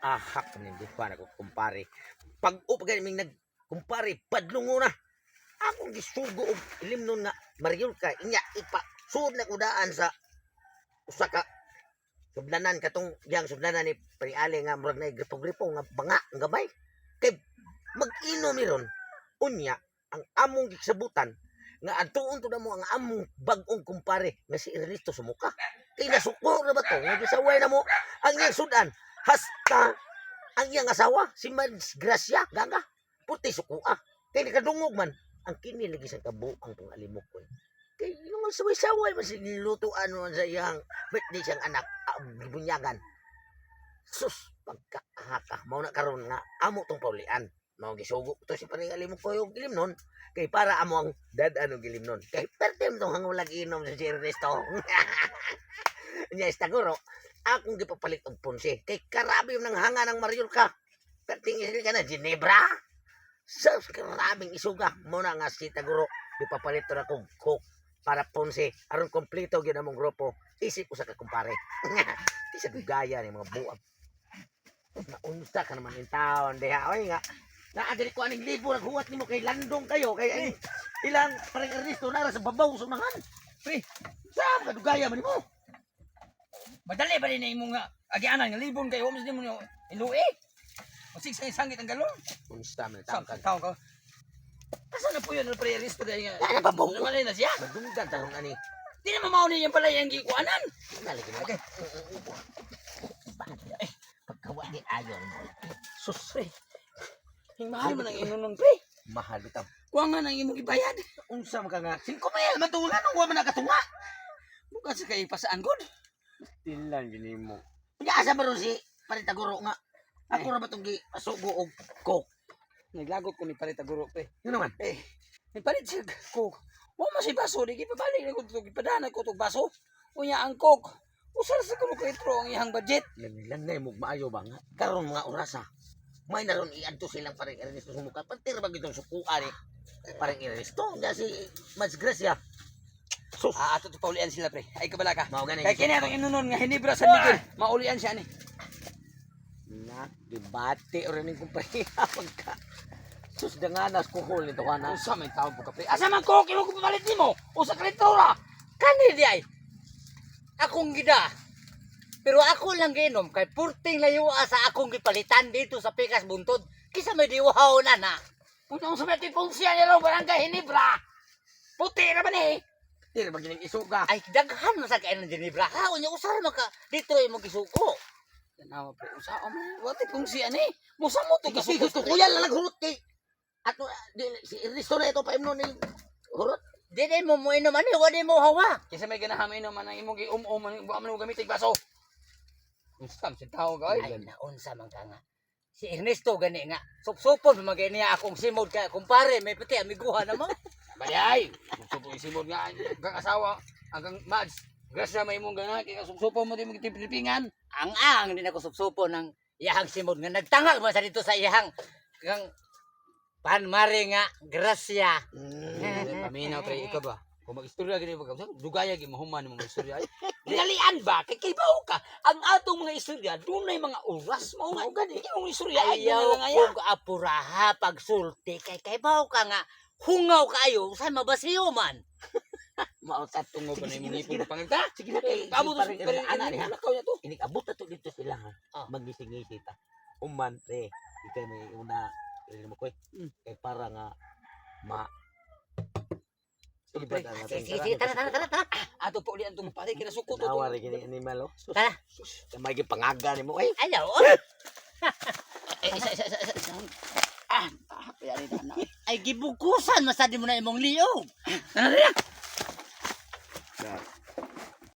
Ahak hindi pa na ko kumpare. Pag gaming nagkumpare, padlungo na. Akong gisugo og limnon nga Mariol ka inya ipa sud na kudaan sa usa ka sublanan katong yang sublanan ni Pariali nga murag na gripo-gripo nga banga ang gamay. Kay mag-inom ni ron unya ang among gisabutan nga adtuon to na mo ang among bag-ong kumpare nga si Ernesto Sumuka. Kay nasuko na ba to nga gisaway na mo ang iyang sudan hasta ang iyang asawa si Mads Gracia gaga puti sukua. Kay nakadungog man ang kini lagi sa kabuang pang alimok ko. Kay yung saway-saway man silutuan man sa iyang birthday siyang anak bunyagan. Sus pagkaahaka mao na karon nga amo tong paulian. Mao gisugo to si paningalimok ko yung gilimnon kay para amo ang dad-ano gilimnon. Kay pertem tong hangulag inom sa si Ernesto. Nya istaguro akong gipapalit og ponse kay karabi nang hanga ng Mariol ka. Perting isil ka na Ginebra. Sus karabing isuga mo na nga si Taguro gipapalit na kong coke para ponse aron kompleto gyud among grupo. Isip ko sa kakumpare. Di sa gaya ni mga buwag. Naunsa ka naman in taon deha oy nga naadiri ko aning libo naghuwat nimo kay landong kayo kay ilang parang Ernesto nara sa babaw sumangan. Pre, sa kadugaya man nimo. Madali ba rin na imong agianan nga libon kayo mas nimo iluwi. Masig sa sangit ang galon. Unsta man Taon taon ka. ka. Asa na po yun ang pre-resto dahil nga. Ano ba babaw? Namalay na siya. Madunggan taon ani. Di na mamauni yung pala yung gikuanan. Nalagi na. Okay. Pagkawa di ayon mo. Sus, pre. Yung mahal man ang inunon, pre. Mahal bitaw. Kuha nga nang imong ibayad. Unsa man ka nga 5,000 matulan ang wa man nakatunga. Bukan sa kay pasaan god. tilan gini mo. Nga asa ba ron si Paritaguro nga. Ako ra ba itong gisugo og coke. Naglagot ko ni Paritaguro, pre. Yun naman. May palit siya coke. Wa man si baso, di gipabalik na ko ito, gipadana ko itong baso. Unya ang coke. Usar sa kuno ko intro ang iyang budget. Lan na mo maayo ba nga. Karon mga orasa. May naron iadto silang parang Ernesto Sumuka. Patir ba gitong sukuan eh. Parang Ernesto. Nga si Mads Gracia. Sus. Ato to paulian sila, pre. Ay kabala ka. Mao gani. Kay kini atong inunon nga Hinebra San Miguel. Maulian siya ni. Na debate ora ning kumpanya pagka. Sus danganas ko hol nito kana. Usa may tawo po ka, pre. Asa man coke imo ko papalit nimo? Usa ka litura. Kani di ay. Akong gida. Pero ako lang ginom kay purting layo sa akong gipalitan dito sa Pikas Buntod. Kisa may diwahaw na na. Unang sa may pungsiya niya barangay Hinebra. Puti ra ba ni? Dir ba gining isuga. Ay daghan man sa kain ng Hinebra. Ha unya usar man ka dito imong gisuko. Tanawa pre usa man wati pungsiya ni. Musa mo to Kasi gusto gisuko. ko yan lang naghurot kay. Ato si Ernesto na ito pa imnon ni hurot. Di mo mo inom ani wa di mo hawa. Kisa may ganahan inom man ang imong gium-um man mo gamitig baso. Unsam si tao ka ay naunsa man ka nga. Si Ernesto gani nga supsupon magay niya akong simod ka kumpare may pati amiguha na mo. Bayay. Supsupon simod nga ang asawa hanggang Mads. Grasya may imong gana kay supsupon mo di mo kitipingan. Ang di na ko supsupon ng iyahang simod nga nagtangag man sa dito sa iyahang kang panmari nga grasya. Paminaw pre ikaw ba? Kung mag-istorya gini ba dugaya gi mahuman mo istorya ay. Dinalian ba kay kibaw ka ang atong mga istorya dunay mga oras mao nga gani imong istorya ay ayaw kog apuraha pagsulti kay kibaw ka nga hungaw kayo sa mabasiyo man. Mautat tungo ba na imong ipon pangita? Sige na kay Amo to ana ni ha. lakaw niya to. Inikabot na to dito sila ha. Magising-ngisi ta. Uman pre. Ikaw may una ili mo ko kay para nga ma Sige, tara. Ato po ulit ang pare kinasuko to. Tawa rin gini animal oh. Tara. May gipangaga ni mo eh. Ayaw. Isa. Ay, gibukusan masadi mo na imong liyog. Tara.